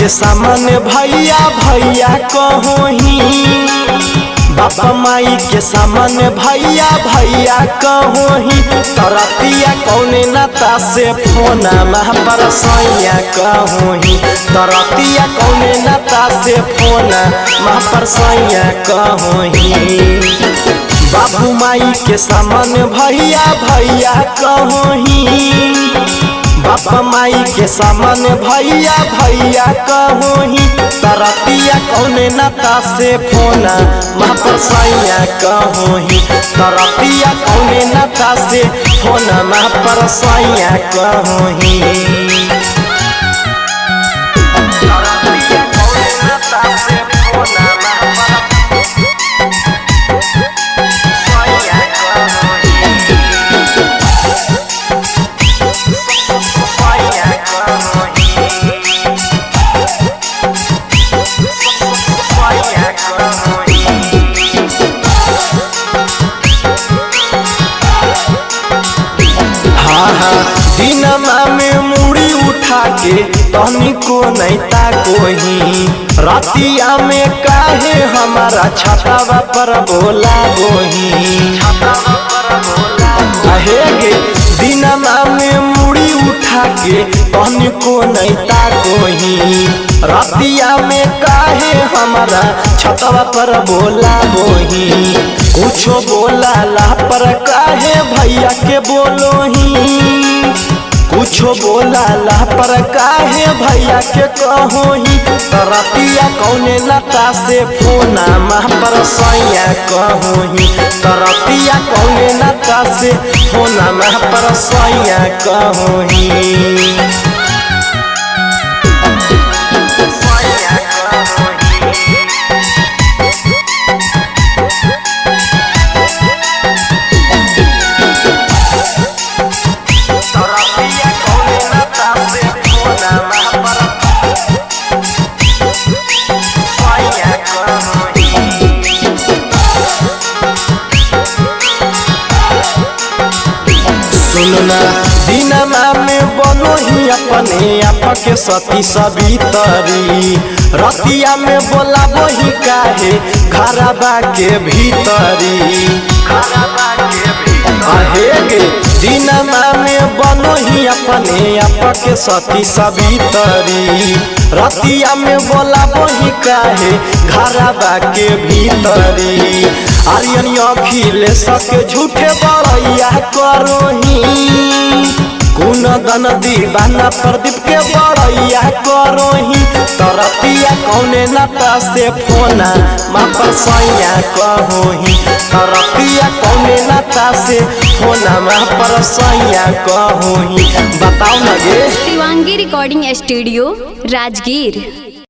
के सामने भैया भैया कहोही, बाबा माई के सामने भैया भैया कहोही। तरतिया कौने नाता से फोना मह पर सैया कहोही, तरतिया कौने नाता से फोना मह पर सैया कहोही। बाबू माई के सामने भैया भैया कहोही, बाबा माई के सामने भैया भैया कहोही। तरतिया कौने नाता से फोना मह पर सैया कहोही, तरतिया कौने नाता से फोना मह पर सैया कहोही। तरतिया कौने नाता से फोना मह पर सैया कहोही। दिनमा में मुड़ी उठा के तनिको नैता कोही, रतिया में काहे हमारा छातावा पर बोला गोही। गे दिनमा में मुड़ी उठा के तनिको नैता कोही, रतिया में काहे हमारा छतवा पर बोला गोही। कुछो बोला ला पर काहे भैया के बोलोही, कुछो बोला ला पर काहे भैया के कहोही। तरतिया कौने नाता से फोना मह पर सैया कहोही, तरतिया कौने नाता से फोना मह पर सैया कहोही। सुनना दिनमा में बनो ही अपने आप के सती सवितरी, रतिया में बोला वही काहे घरबा के भीतरी। गे दिनमा में बनो ही अपने आप के सती सवितरी, रतिया में बोला वही काहे घरबा के भीतरी। आर्यन अखिलेश के झूठे बड़ैया करोही, कुन दन दीवाना प्रदीप के बड़ैया करोही। तरतिया कौने नाता से फोना मह पर सैया कहोही, तरतिया कौने नाता से फोना मह पर सैया कहोही। बताओ ना गे। Shivangi recording studio Rajgir.